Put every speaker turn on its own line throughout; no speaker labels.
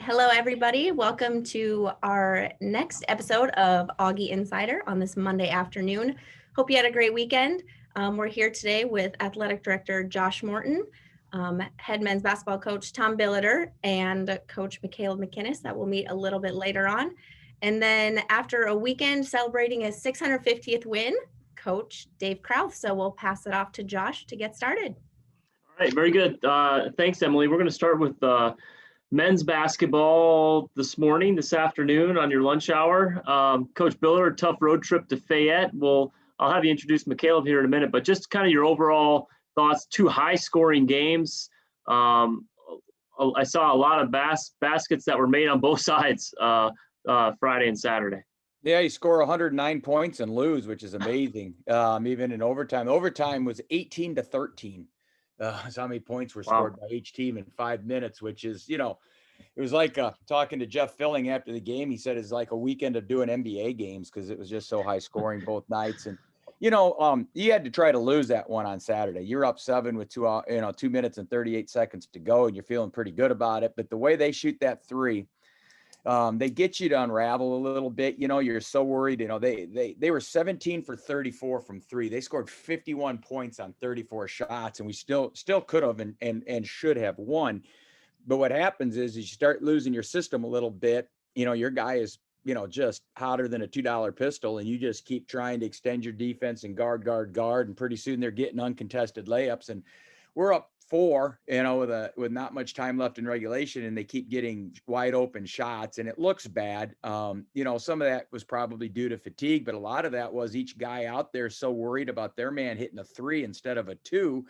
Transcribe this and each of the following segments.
Hello, everybody. Welcome to our next episode of Augie Insider on this Monday afternoon. Hope you had a great weekend. We're here today with Athletic Director Josh Morton, head men's basketball coach Tom Billeter, and Coach Makaleb McInnis that we'll meet a little bit later on. And then after a weekend celebrating his 650th win, Coach Dave Krauth. So we'll pass it off to Josh to get started.
All right, very good. Thanks, Emily. We're going to start with men's basketball this afternoon on your lunch hour. Coach Biller, tough road trip to Fayette. I'll have you introduce Makaleb here in a minute, but just kind of your overall thoughts. Two high-scoring games. I saw a lot of baskets that were made on both sides Friday and Saturday.
Yeah, you score 109 points and lose, which is amazing. Even in overtime. Overtime was 18-13. That's how many points were scored by each team in 5 minutes, which is, it was like talking to Jeff Filling after the game. He said it's like a weekend of doing NBA games because it was just so high scoring both nights. And, you had to try to lose that one on Saturday. You're up 7 with 2 minutes and 38 seconds to go, and you're feeling pretty good about it. But the way they shoot that three, they get you to unravel a little bit. You're so worried. They were 17 for 34 from three. They scored 51 points on 34 shots, and we still could have and should have won. But what happens is you start losing your system a little bit. Your guy is just hotter than a $2 pistol, and you just keep trying to extend your defense and guard, and pretty soon they're getting uncontested layups. And we're up 4, with not much time left in regulation, and they keep getting wide open shots, and it looks bad. Some of that was probably due to fatigue, but a lot of that was each guy out there so worried about their man hitting a 3 instead of a 2.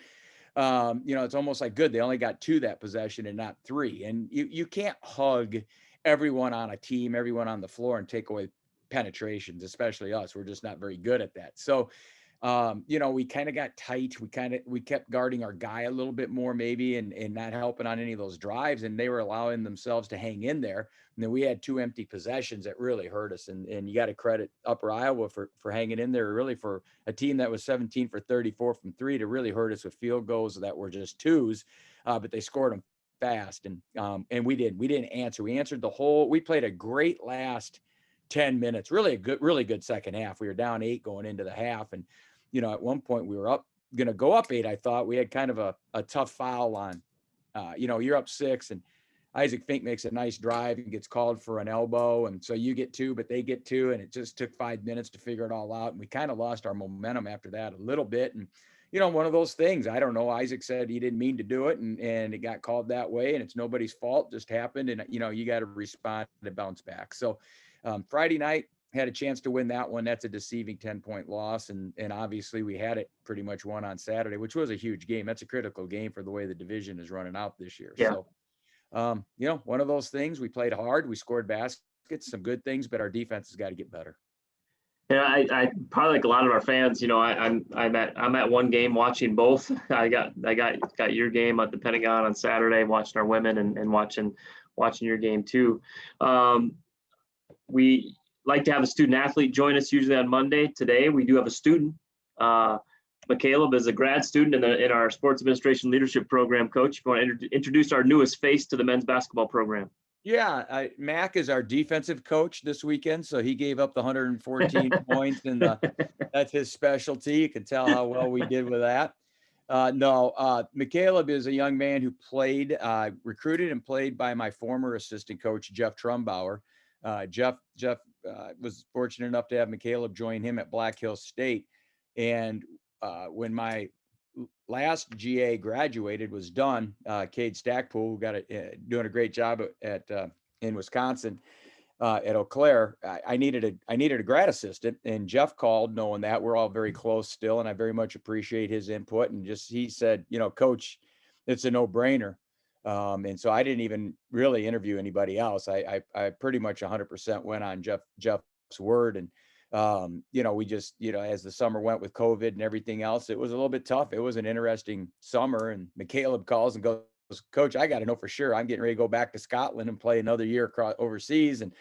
It's almost like good. They only got 2 that possession and not 3. And you can't hug everyone on a team, everyone on the floor, and take away penetrations, especially us. We're just not very good at that. So, we kind of got tight. We kept guarding our guy a little bit more maybe and not helping on any of those drives. And they were allowing themselves to hang in there. And then we had 2 empty possessions that really hurt us. And you got to credit Upper Iowa for hanging in there, really, for a team that was 17 for 34 from 3 to really hurt us with field goals that were just 2s. But they scored them fast. And we didn't answer. We answered we played a great last 10 minutes, really good second half. We were down 8 going into the half. And, at one point we were going to go up 8. I thought we had kind of a tough foul on, you're up 6 and Isaac Fink makes a nice drive and gets called for an elbow. And so you get 2, but they get 2. And it just took 5 minutes to figure it all out. And we kind of lost our momentum after that a little bit. And, one of those things, I don't know. Isaac said he didn't mean to do it and it got called that way, and it's nobody's fault, just happened. And, you got to respond and bounce back. So Friday night, had a chance to win that one. That's a deceiving 10-point loss. And obviously we had it pretty much won on Saturday, which was a huge game. That's a critical game for the way the division is running out this year.
Yeah.
So, one of those things. We played hard. We scored baskets, some good things, but our defense has got to get better.
Yeah, I probably like a lot of our fans. I'm at one game watching both. I got your game at the Pentagon on Saturday, watching our women and watching your game too. We like to have a student athlete join us usually on Monday. Today we do have a student. Makaleb is a grad student in our sports administration leadership program. Coach, if you want to introduce our newest face to the men's basketball program.
Yeah, Mack is our defensive coach this weekend, so he gave up the 114 points, and that's his specialty. You can tell how well we did with that. Makaleb is a young man who played, recruited and played by my former assistant coach, Jeff Trumbauer. Jeff was fortunate enough to have Makaleb join him at Black Hills State. And when my last GA graduated, was done, Cade Stackpool, who got doing a great job in Wisconsin at Eau Claire, I needed a grad assistant, and Jeff called knowing that we're all very close still. And I very much appreciate his input. And he said, Coach, it's a no-brainer. And so I didn't even really interview anybody else. I pretty much 100% went on Jeff's word. And, we just, as the summer went with COVID and everything else, it was a little bit tough. It was an interesting summer. And Makaleb calls and goes, Coach, I got to know for sure. I'm getting ready to go back to Scotland and play another year overseas. And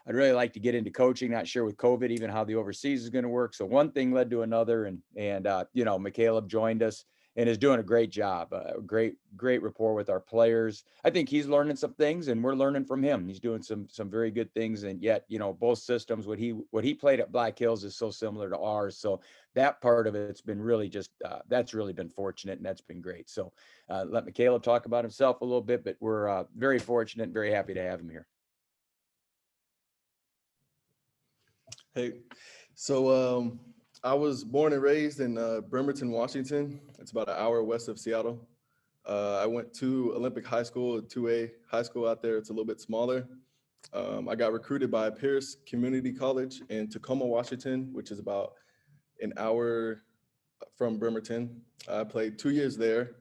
I'd really like to get into coaching. Not sure with COVID, even how the overseas is going to work. So one thing led to another. And Makaleb joined us. and is doing a great job. Great rapport with our players. I think he's learning some things, and we're learning from him. He's doing some very good things, and yet, both systems, what he played at Black Hills is so similar to ours. So that part of it's been really just that's really been fortunate, and that's been great. So let Makaleb talk about himself a little bit, but we're very fortunate and very happy to have him here.
Hey, so I was born and raised in Bremerton, Washington. It's about an hour west of Seattle. I went to Olympic High School, a 2A high school out there. It's a little bit smaller. I got recruited by Pierce Community College in Tacoma, Washington, which is about an hour from Bremerton. I played 2 years there.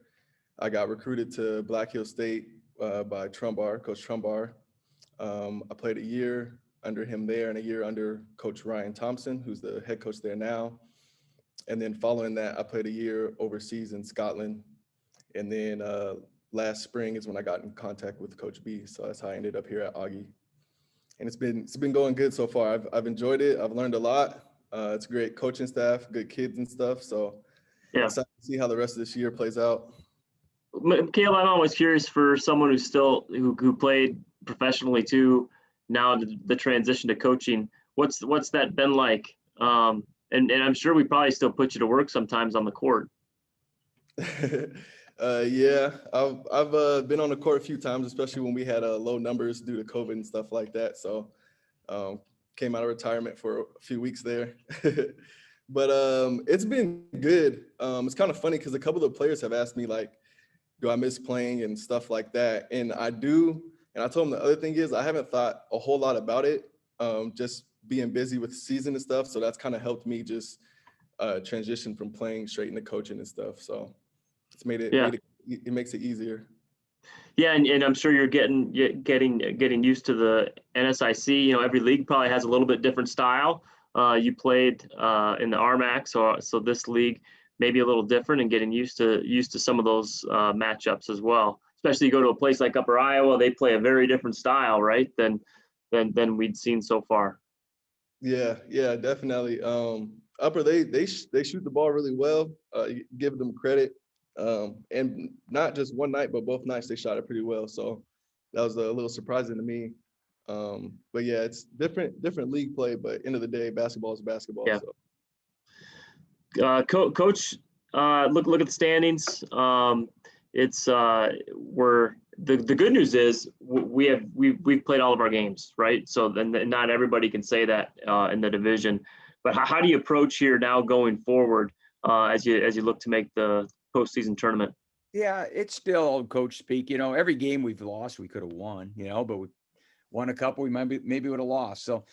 I got recruited to Black Hill State by Coach Trumbar. I played a year under him there and a year under Coach Ryan Thompson, who's the head coach there now. And then following that, I played a year overseas in Scotland. And then last spring is when I got in contact with Coach B. So that's how I ended up here at Augie. And it's been going good so far. I've enjoyed it. I've learned a lot. It's a great coaching staff, good kids and stuff. So yeah, excited to see how the rest of this year plays out.
Makaleb, I'm always curious for someone who played professionally too. Now the transition to coaching, what's that been like? And I'm sure we probably still put you to work sometimes on the court.
Yeah, I've been on the court a few times, especially when we had low numbers due to COVID and stuff like that. So came out of retirement for a few weeks there. But it's been good. It's kind of funny because a couple of the players have asked me, like, do I miss playing and stuff like that? And I do. And I told them the other thing is I haven't thought a whole lot about it, just being busy with the season and stuff. So that's kind of helped me just transition from playing straight into coaching and stuff. So it's it makes it easier.
Yeah, and I'm sure you're getting used to the NSIC. Every league probably has a little bit different style. You played in the RMAC, so this league may be a little different, and getting used to some of those matchups as well. Especially you go to a place like Upper Iowa, they play a very different style, right, than we'd seen so far.
Yeah, definitely. Upper, they shoot the ball really well. Give them credit, and not just one night, but both nights they shot it pretty well. So that was a little surprising to me. But yeah, it's different league play. But end of the day, basketball is basketball.
Yeah.
So.
Coach, look at the standings. It's the good news is we've played all of our games, right? So then not everybody can say that in the division. But how do you approach here now going forward as you look to make the postseason tournament?
Yeah, it's still old coach speak. Every game we've lost, we could have won. But we won a couple, we maybe would have lost. So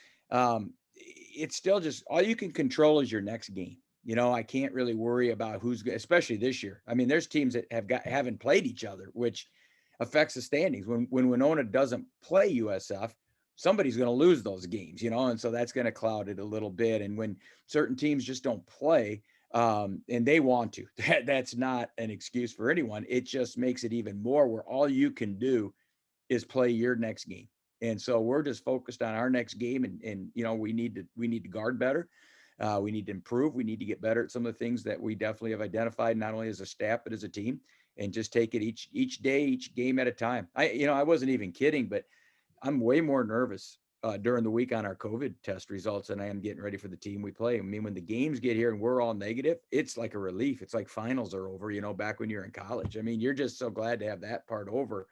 it's still just all you can control is your next game. I can't really worry about especially this year. I mean, there's teams that haven't played each other, which affects the standings. When Winona doesn't play USF, somebody's going to lose those games, and so that's going to cloud it a little bit. And when certain teams just don't play, and they want to, that's not an excuse for anyone. It just makes it even more where all you can do is play your next game. And so we're just focused on our next game, and we need to guard better. We need to improve. We need to get better at some of the things that we definitely have identified, not only as a staff, but as a team, and just take it each day, each game at a time. I wasn't even kidding, but I'm way more nervous during the week on our COVID test results than I am getting ready for the team we play. I mean, when the games get here and we're all negative, it's like a relief. It's like finals are over, back when you're in college. I mean, you're just so glad to have that part over,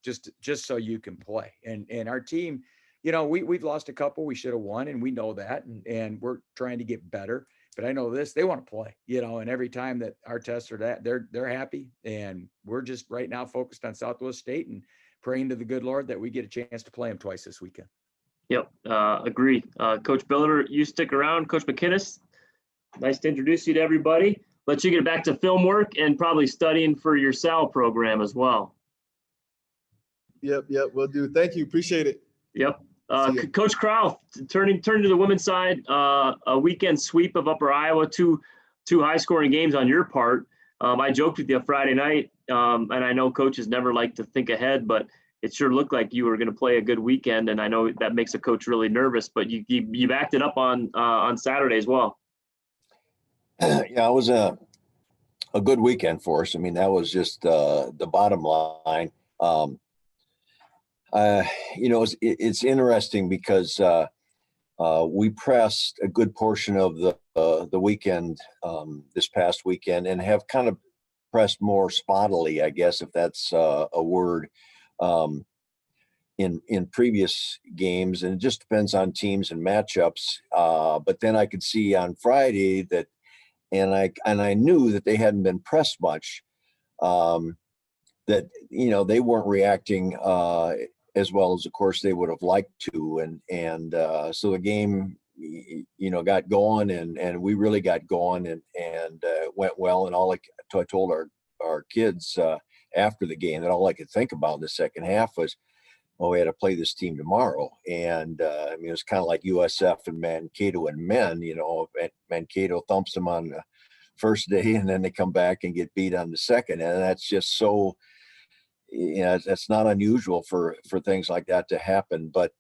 just so you can play. And our team, we've lost a couple we should have won, and we know that, and we're trying to get better. But I know this, they want to play, and every time that our tests are that, they're happy. And we're just right now focused on Southwest State and praying to the good Lord that we get a chance to play them twice this weekend.
Yep, agree. Coach Billeter, you stick around. Coach McInnis, nice to introduce you to everybody. Let you get back to film work and probably studying for your SAL program as well.
Yep, will do. Thank you, appreciate it.
Yep. Coach Krauth, turning to the women's side, a weekend sweep of Upper Iowa, two high-scoring games on your part. I joked with you Friday night, and I know coaches never like to think ahead, but it sure looked like you were going to play a good weekend, and I know that makes a coach really nervous. But you backed it up on Saturday as well.
Yeah, it was a a good weekend for us. I mean, that was just the bottom line. It's interesting because we pressed a good portion of the weekend this past weekend, and have kind of pressed more spottily, I guess, if that's a word, in previous games, and it just depends on teams and matchups. But then I could see on Friday that, and I knew that they hadn't been pressed much. That they weren't reacting as well as, of course, they would have liked to, and so the game got going, and we really got going, and went well. And I told our kids after the game that all I could think about in the second half was, well, we had to play this team tomorrow. And I mean, it was kind of like USF and Mankato and men. Mankato thumps them on the first day, and then they come back and get beat on the second, and that's just so. That's not unusual for things like that to happen. But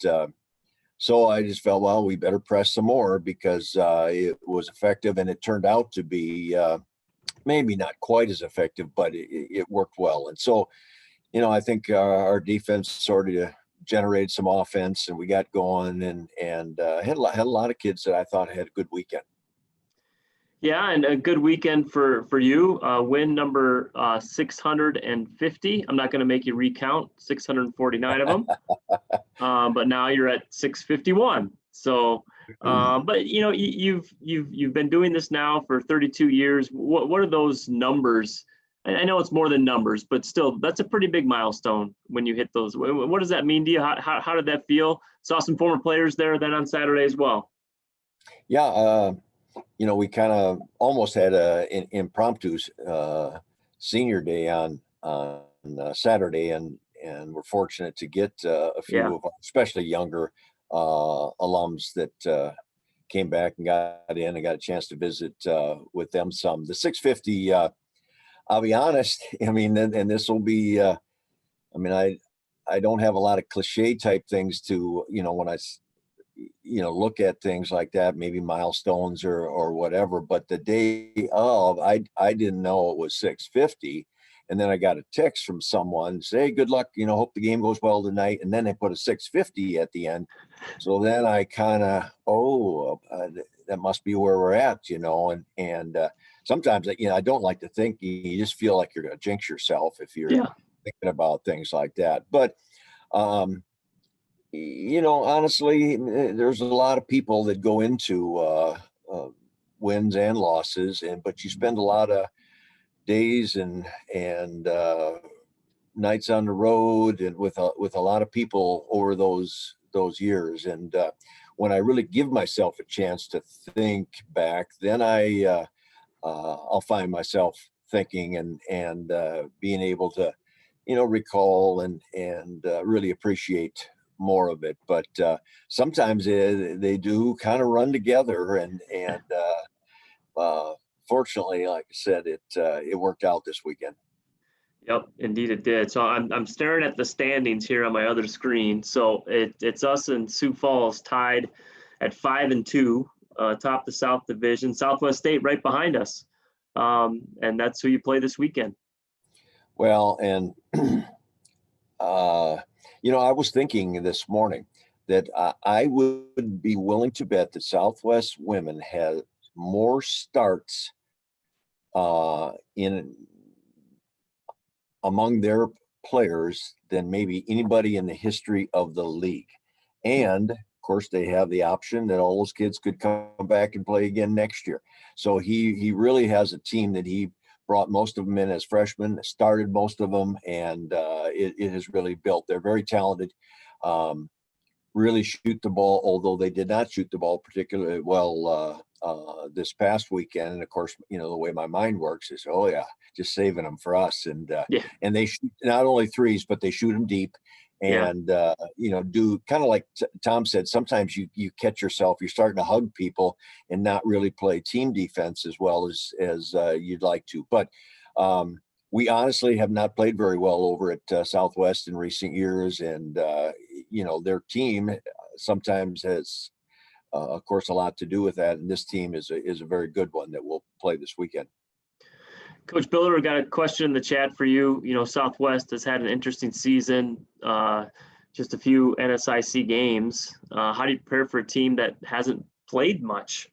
so I just felt, well, we better press some more, because it was effective, and it turned out to be maybe not quite as effective, but it worked well. And so, I think our defense sort of generated some offense, and we got going, and had a lot of kids that I thought had a good weekend.
Yeah, and a good weekend for you. Win number 650. I'm not going to make you recount 649 of them, but now you're at 651. So, but you've been doing this now for 32 years. What are those numbers? I know it's more than numbers, but still, that's a pretty big milestone when you hit those. What does that mean to you? How did that feel? Saw some former players there then on Saturday as well.
Yeah. We kind of almost had an impromptu senior day on Saturday, and we're fortunate to get a few of, especially younger alums that came back and got in and got a chance to visit with them some. The 650, I'll be honest, I mean, and this will be, I don't have a lot of cliche type things to, when I look at things like that, maybe milestones or whatever. But the day of, I didn't know it was 650. And then I got a text from someone say, hey, good luck, hope the game goes well tonight. And then they put a 650 at the end. So then I kind of, that must be where we're at, and sometimes, I don't like to think, you just feel like you're going to jinx yourself if you're thinking about things like that. But, honestly, there's a lot of people that go into wins and losses, but you spend a lot of days and nights on the road and with a lot of people over those years. And when I really give myself a chance to think back, then I'll find myself thinking and being able to, recall and really appreciate more of it. But sometimes they do kind of run together, and fortunately, like I said, it worked out this weekend.
Yep, indeed it did. So I'm staring at the standings here on my other screen. So it's us and Sioux Falls tied at 5-2, top the South Division. Southwest State right behind us, and that's who you play this weekend.
Well, and I was thinking this morning that I would be willing to bet that Southwest women had more starts among their players than maybe anybody in the history of the league. And of course, they have the option that all those kids could come back and play again next year. So he really has a team that he brought most of them in as freshmen, started most of them, and it has really built. They're very talented, really shoot the ball, although they did not shoot the ball particularly well this past weekend. And of course, the way my mind works is, just saving them for us. And and they shoot not only threes, but they shoot them deep. And do kind of like Tom said, sometimes you catch yourself, you're starting to hug people and not really play team defense as well as you'd like to. But we honestly have not played very well over at Southwest in recent years, and their team sometimes has of course a lot to do with that, and this team is a very good one that will play this weekend.
Coach Billeter, got a question in the chat for you. You know, Southwest has had an interesting season, just a few NSIC games. How do you prepare for a team that hasn't played much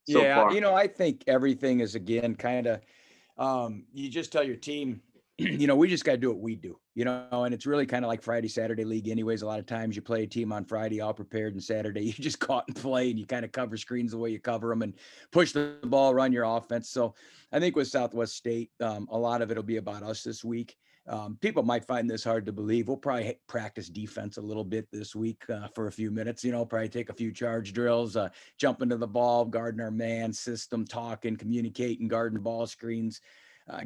so far?
You know, I think everything is, again, kind of, you just tell your team, you know, we just got to do what we do, you know, and it's really kind of like Friday, Saturday league anyways. A lot of times you play a team on Friday, all prepared, and Saturday you just go out and play, and you kind of cover screens the way you cover them and push the ball, run your offense. So I think with Southwest State, a lot of it'll be about us this week. People might find this hard to believe. We'll probably practice defense a little bit this week for a few minutes, you know, probably take a few charge drills, jump into the ball, guarding our man system, talking, communicating, guarding ball screens,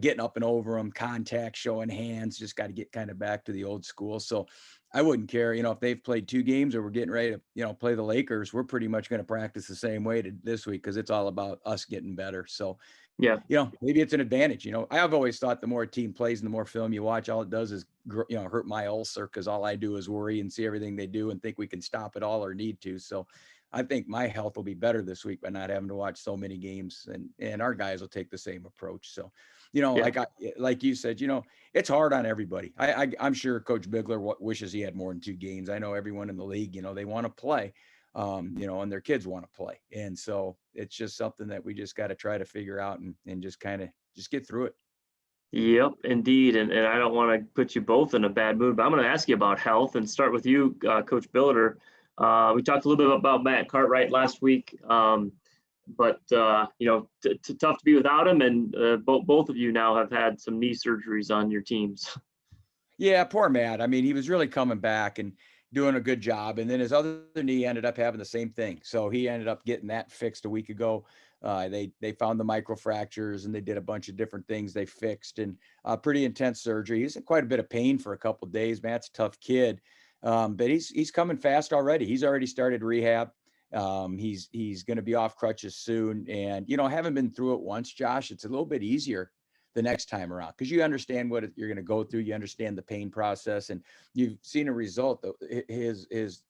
getting up and over them, contact, showing hands, just got to get kind of back to the old school. So I wouldn't care, you know, if they've played 2 games or we're getting ready to, you know, play the Lakers, we're pretty much going to practice the same way this week because it's all about us getting better. So,
yeah,
you know, maybe it's an advantage. You know, I've always thought the more a team plays and the more film you watch, all it does is, you know, hurt my ulcer because all I do is worry and see everything they do and think we can stop it all or need to. So I think my health will be better this week by not having to watch so many games, and our guys will take the same approach. So, you know,
yeah.
like you said, you know, it's hard on everybody. I'm sure Coach Bigler wishes he had more than 2 games. I know everyone in the league, you know, they want to play, you know, and their kids want to play. And so it's just something that we just got to try to figure out and just kind of just get through it.
Yep, indeed. And I don't want to put you both in a bad mood, but I'm going to ask you about health and start with you, Coach Billeter. We talked a little bit about Matt Cartwright last week, but you know, tough to be without him. And both of you now have had some knee surgeries on your teams.
Yeah, poor Matt. I mean, he was really coming back and doing a good job. And then his other knee ended up having the same thing. So he ended up getting that fixed a week ago. They found the microfractures and they did a bunch of different things they fixed, and pretty intense surgery. He's in quite a bit of pain for a couple of days. Matt's a tough kid, but he's coming fast already. He's already started rehab. He's going to be off crutches soon. And, you know, having been through it once, Josh, it's a little bit easier the next time around because you understand what you're going to go through. You understand the pain process, and you've seen a result. His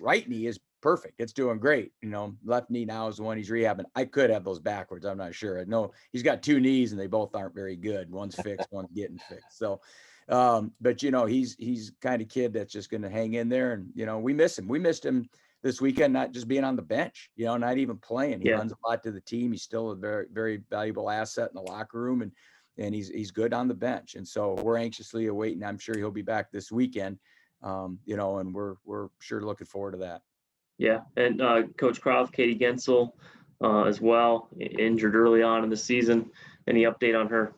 right knee is perfect. It's doing great. You know, left knee now is the one he's rehabbing. I could have those backwards. I'm not sure. I know he's got 2 knees and they both aren't very good. One's fixed, one's getting fixed. So, but you know, he's kind of kid that's just going to hang in there. And, you know, we miss him. We missed him this weekend, not just being on the bench, you know, not even playing. He runs a lot to the team. He's still a very, very valuable asset in the locker room, and he's good on the bench. And so we're anxiously awaiting. I'm sure he'll be back this weekend, you know, and we're sure looking forward to that.
Yeah, and Coach Krauth, Katie Gensel as well, injured early on in the season. Any update on her?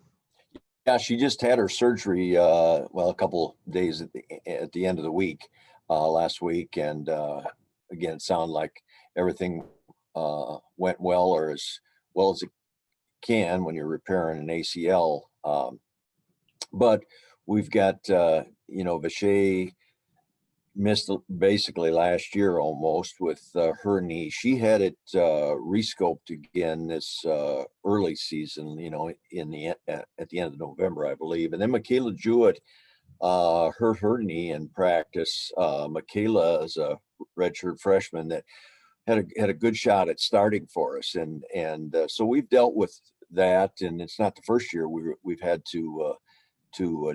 Yeah, she just had her surgery, well, a couple days at the end of the week, last week. And again, it sounded like everything went well, or as well as it can when you're repairing an ACL. But we've got, you know, Vache missed basically last year almost with her knee. She had it rescoped again this early season, you know, at the end of November, I believe. And then Michaela Jewett hurt her knee in practice. Michaela is a redshirt freshman that had a good shot at starting for us, and so we've dealt with that. And it's not the first year we've had to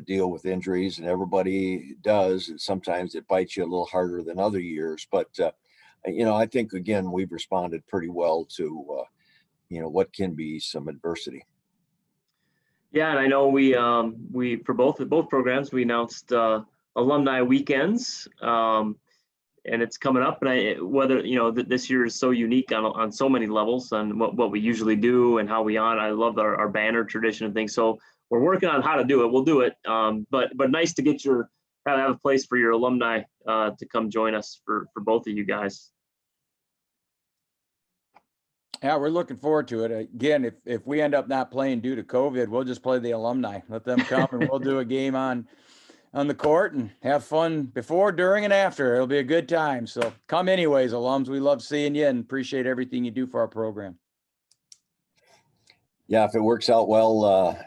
deal with injuries, and everybody does. And sometimes it bites you a little harder than other years. But, you know, I think, again, we've responded pretty well to, you know, what can be some adversity.
Yeah, and I know we for both programs, we announced Alumni Weekends, and it's coming up. And whether, you know, this year is so unique on so many levels, and what we usually do and how we I love our banner tradition and things. So we're working on how to do it. We'll do it. But nice to get have a place for your alumni to come join us for both of you guys.
Yeah, we're looking forward to it. Again, if we end up not playing due to COVID, we'll just play the alumni. Let them come and we'll do a game on the court and have fun before, during, and after. It'll be a good time. So come anyways, alums. We love seeing you and appreciate everything you do for our program.
Yeah, if it works out well,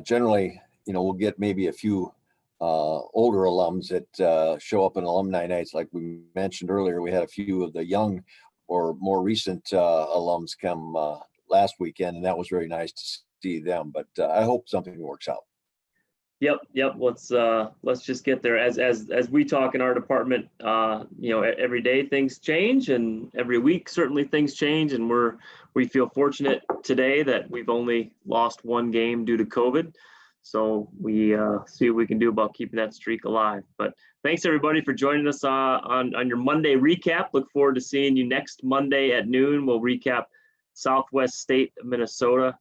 generally, you know, we'll get maybe a few older alums that show up in alumni nights. Like we mentioned earlier, we had a few of the young or more recent alums come last weekend, and that was very nice to see them, but I hope something works out.
Yep. Let's just get there. As we talk in our department, every day things change, and every week certainly things change, and we feel fortunate today that we've only lost one game due to COVID. So we see what we can do about keeping that streak alive. But thanks everybody for joining us on your Monday recap. Look forward to seeing you next Monday at noon. We'll recap Southwest State of Minnesota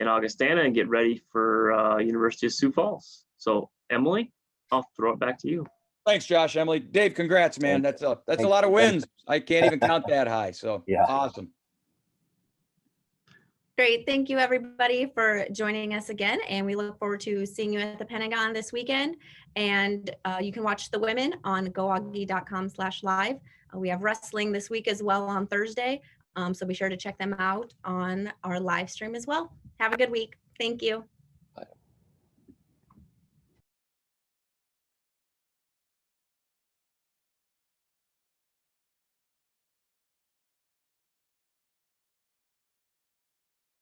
in Augustana and get ready for University of Sioux Falls. So Emily, I'll throw it back to you.
Thanks, Josh. Emily, Dave, congrats, man. That's a lot of wins. I can't even count that high. So
Yeah.
Awesome.
Great. Thank you, everybody, for joining us again. And we look forward to seeing you at the Pentagon this weekend. And you can watch the women on goaugie.com/live. We have wrestling this week as well on Thursday. So be sure to check them out on our live stream as well. Have a good week. Thank you.